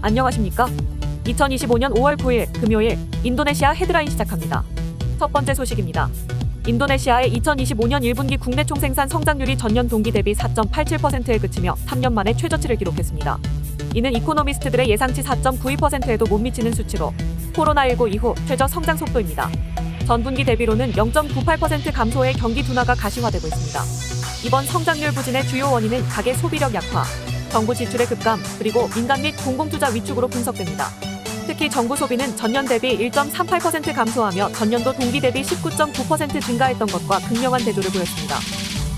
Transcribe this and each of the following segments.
안녕하십니까? 2025년 5월 9일 금요일 인도네시아 헤드라인 시작합니다. 첫 번째 소식입니다. 인도네시아의 2025년 1분기 국내 총생산 성장률이 전년 동기 대비 4.87%에 그치며 3년 만에 최저치를 기록했습니다. 이는 이코노미스트들의 예상치 4.92%에도 못 미치는 수치로 코로나19 이후 최저 성장 속도입니다. 전분기 대비로는 0.98% 감소의 경기 둔화가 가시화되고 있습니다. 이번 성장률 부진의 주요 원인은 가계 소비력 약화, 정부 지출의 급감, 그리고 민간 및 공공투자 위축으로 분석됩니다. 특히 정부 소비는 전년 대비 1.38% 감소하며 전년도 동기 대비 19.9% 증가했던 것과 극명한 대조를 보였습니다.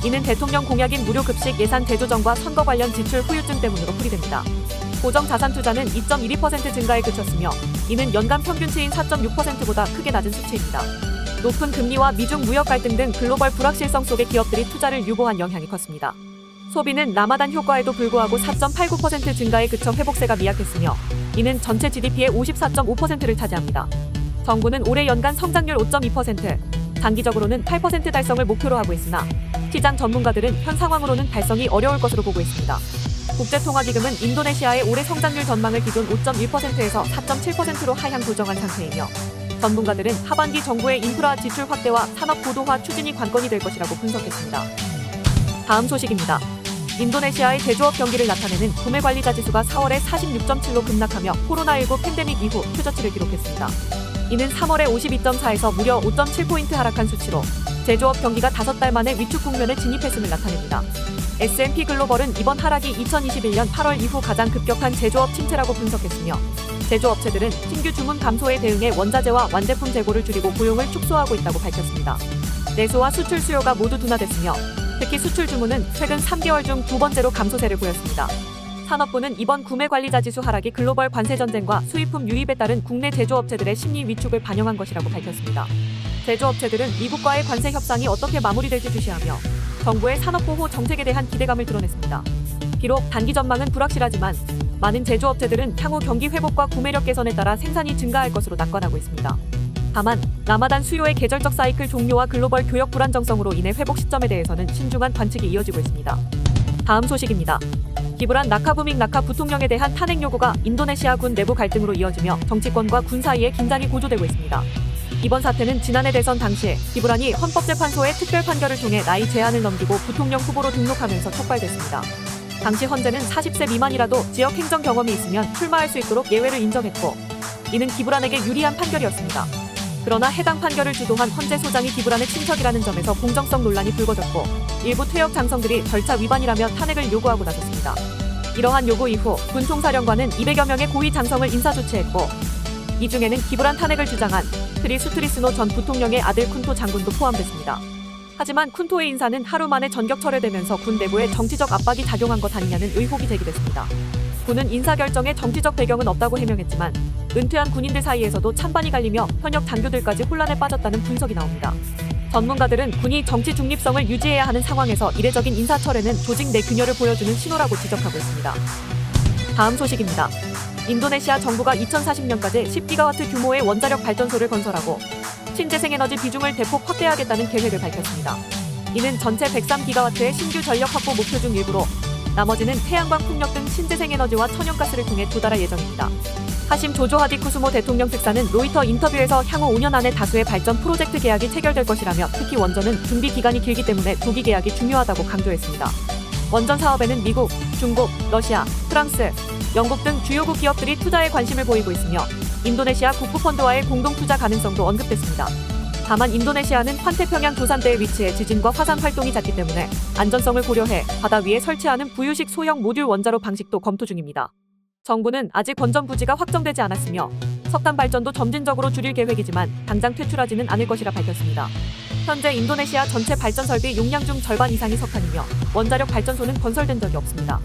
이는 대통령 공약인 무료급식 예산 재조정과 선거 관련 지출 후유증 때문으로 풀이됩니다. 고정 자산 투자는 2.12% 증가에 그쳤으며 이는 연간 평균치인 4.6%보다 크게 낮은 수치입니다. 높은 금리와 미중 무역 갈등 등 글로벌 불확실성 속에 기업들이 투자를 유보한 영향이 컸습니다. 소비는 라마단 효과에도 불구하고 4.89% 증가에 그쳐 회복세가 미약했으며 이는 전체 GDP의 54.5%를 차지합니다. 정부는 올해 연간 성장률 5.2%, 단기적으로는 8% 달성을 목표로 하고 있으나 시장 전문가들은 현 상황으로는 달성이 어려울 것으로 보고 있습니다. 국제통화기금은 인도네시아의 올해 성장률 전망을 기존 5.1%에서 4.7%로 하향 조정한 상태이며 전문가들은 하반기 정부의 인프라 지출 확대와 산업 고도화 추진이 관건이 될 것이라고 분석했습니다. 다음 소식입니다. 인도네시아의 제조업 경기를 나타내는 구매관리자 지수가 4월에 46.7로 급락하며 코로나19 팬데믹 이후 최저치를 기록했습니다. 이는 3월에 52.4에서 무려 5.7포인트 하락한 수치로 제조업 경기가 5달 만에 위축 국면에 진입했음을 나타냅니다. S&P 글로벌은 이번 하락이 2021년 8월 이후 가장 급격한 제조업 침체라고 분석했으며 제조업체들은 신규 주문 감소에 대응해 원자재와 완제품 재고를 줄이고 고용을 축소하고 있다고 밝혔습니다. 내수와 수출 수요가 모두 둔화됐으며 특히 수출 주문은 최근 3개월 중 두 번째로 감소세를 보였습니다. 산업부는 이번 구매관리자 지수 하락이 글로벌 관세 전쟁과 수입품 유입에 따른 국내 제조업체들의 심리 위축을 반영한 것이라고 밝혔습니다. 제조업체들은 미국과의 관세 협상이 어떻게 마무리될지 주시하며 정부의 산업보호 정책에 대한 기대감을 드러냈습니다. 비록 단기 전망은 불확실하지만 많은 제조업체들은 향후 경기 회복과 구매력 개선에 따라 생산이 증가할 것으로 낙관하고 있습니다. 다만 라마단 수요의 계절적 사이클 종료와 글로벌 교역 불안정성으로 인해 회복 시점에 대해서는 신중한 관측이 이어지고 있습니다. 다음 소식입니다. 기브란 라카부밍 라카 부통령에 대한 탄핵 요구가 인도네시아 군 내부 갈등으로 이어지며 정치권과 군 사이에 긴장이 고조되고 있습니다. 이번 사태는 지난해 대선 당시 기브란이 헌법재판소의 특별 판결을 통해 나이 제한을 넘기고 부통령 후보로 등록하면서 촉발됐습니다. 당시 헌재는 40세 미만이라도 지역 행정 경험이 있으면 출마할 수 있도록 예외를 인정했고 이는 기브란에게 유리한 판결이었습니다. 그러나 해당 판결을 주도한 헌재 소장이 기브란의 친척이라는 점에서 공정성 논란이 불거졌고 일부 퇴역 장성들이 절차 위반이라며 탄핵을 요구하고 나섰습니다. 이러한 요구 이후 군 총사령관은 200여 명의 고위 장성을 인사조치했고 이 중에는 기브란 탄핵을 주장한 트리 수트리스노 전 부통령의 아들 쿤토 장군도 포함됐습니다. 하지만 쿤토의 인사는 하루 만에 전격 철회되면서 군 내부에 정치적 압박이 작용한 것 아니냐는 의혹이 제기됐습니다. 군은 인사 결정에 정치적 배경은 없다고 해명했지만 은퇴한 군인들 사이에서도 찬반이 갈리며 현역 장교들까지 혼란에 빠졌다는 분석이 나옵니다. 전문가들은 군이 정치 중립성을 유지해야 하는 상황에서 이례적인 인사 철회는 조직 내 균열을 보여주는 신호라고 지적하고 있습니다. 다음 소식입니다. 인도네시아 정부가 2040년까지 10기가와트 규모의 원자력 발전소를 건설하고 신재생에너지 비중을 대폭 확대하겠다는 계획을 밝혔습니다. 이는 전체 103기가와트의 신규 전력 확보 목표 중 일부로 나머지는 태양광 풍력 등 신재생에너지와 천연가스를 통해 도달할 예정입니다. 하심 조조하디 쿠수모 대통령 특사는 로이터 인터뷰에서 향후 5년 안에 다수의 발전 프로젝트 계약이 체결될 것이라며 특히 원전은 준비 기간이 길기 때문에 조기 계약이 중요하다고 강조했습니다. 원전 사업에는 미국, 중국, 러시아, 프랑스, 영국 등 주요국 기업들이 투자에 관심을 보이고 있으며 인도네시아 국부펀드와의 공동투자 가능성도 언급됐습니다. 다만 인도네시아는 환태평양 조산대에 위치해 지진과 화산 활동이 잦기 때문에 안전성을 고려해 바다 위에 설치하는 부유식 소형 모듈 원자로 방식도 검토 중입니다. 정부는 아직 원전 부지가 확정되지 않았으며 석탄 발전도 점진적으로 줄일 계획이지만 당장 퇴출하지는 않을 것이라 밝혔습니다. 현재 인도네시아 전체 발전 설비 용량 중 절반 이상이 석탄이며 원자력 발전소는 건설된 적이 없습니다.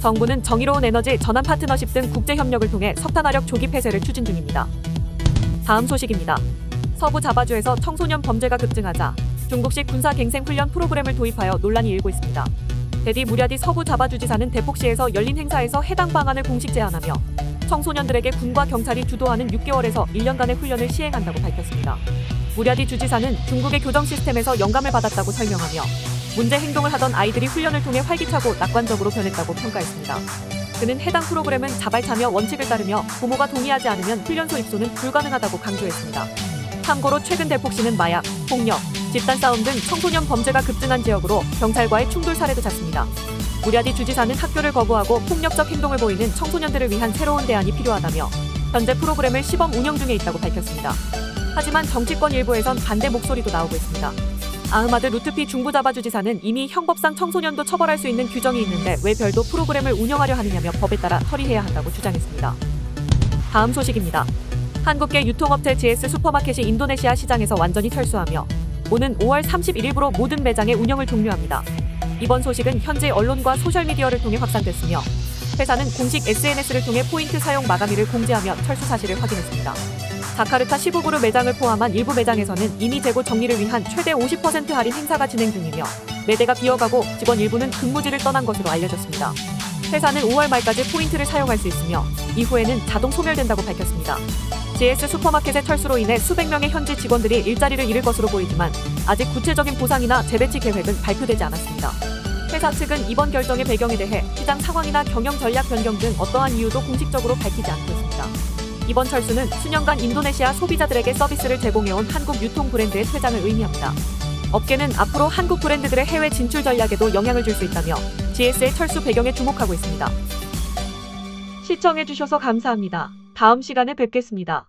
정부는 정의로운 에너지 전환 파트너십 등 국제 협력을 통해 석탄화력 조기 폐쇄를 추진 중입니다. 다음 소식입니다. 서부 자바주에서 청소년 범죄가 급증하자 중국식 군사갱생 훈련 프로그램을 도입하여 논란이 일고 있습니다. 데디 무랴디 서부 자바주지사는 대폭시에서 열린 행사에서 해당 방안을 공식 제안하며 청소년들에게 군과 경찰이 주도하는 6개월에서 1년간의 훈련을 시행한다고 밝혔습니다. 무랴디 주지사는 중국의 교정 시스템에서 영감을 받았다고 설명하며 문제 행동을 하던 아이들이 훈련을 통해 활기차고 낙관적으로 변했다고 평가했습니다. 그는 해당 프로그램은 자발 참여 원칙을 따르며 부모가 동의하지 않으면 훈련소 입소는 불가능하다고 강조했습니다. 참고로 최근 대폭시는 마약, 폭력, 집단 싸움 등 청소년 범죄가 급증한 지역으로 경찰과의 충돌 사례도 잦습니다. 무랴디 주지사는 학교를 거부하고 폭력적 행동을 보이는 청소년들을 위한 새로운 대안이 필요하다며 현재 프로그램을 시범 운영 중에 있다고 밝혔습니다. 하지만 정치권 일부에선 반대 목소리도 나오고 있습니다. 아흐마드 루트피 중부자바 주지사는 이미 형법상 청소년도 처벌할 수 있는 규정이 있는데 왜 별도 프로그램을 운영하려 하느냐며 법에 따라 처리해야 한다고 주장했습니다. 다음 소식입니다. 한국계 유통업체 GS 슈퍼마켓이 인도네시아 시장에서 완전히 철수하며 오는 5월 31일부로 모든 매장의 운영을 종료합니다. 이번 소식은 현재 언론과 소셜미디어를 통해 확산됐으며 회사는 공식 SNS를 통해 포인트 사용 마감일을 공지하며 철수 사실을 확인했습니다. 자카르타 시부구르 매장을 포함한 일부 매장에서는 이미 재고 정리를 위한 최대 50% 할인 행사가 진행 중이며 매대가 비어가고 직원 일부는 근무지를 떠난 것으로 알려졌습니다. 회사는 5월 말까지 포인트를 사용할 수 있으며 이후에는 자동 소멸된다고 밝혔습니다. GS 슈퍼마켓의 철수로 인해 수백 명의 현지 직원들이 일자리를 잃을 것으로 보이지만 아직 구체적인 보상이나 재배치 계획은 발표되지 않았습니다. 회사 측은 이번 결정의 배경에 대해 시장 상황이나 경영 전략 변경 등 어떠한 이유도 공식적으로 밝히지 않고 있습니다. 이번 철수는 수년간 인도네시아 소비자들에게 서비스를 제공해온 한국 유통 브랜드의 퇴장을 의미합니다. 업계는 앞으로 한국 브랜드들의 해외 진출 전략에도 영향을 줄 수 있다며 GS의 철수 배경에 주목하고 있습니다. 시청해주셔서 감사합니다. 다음 시간에 뵙겠습니다.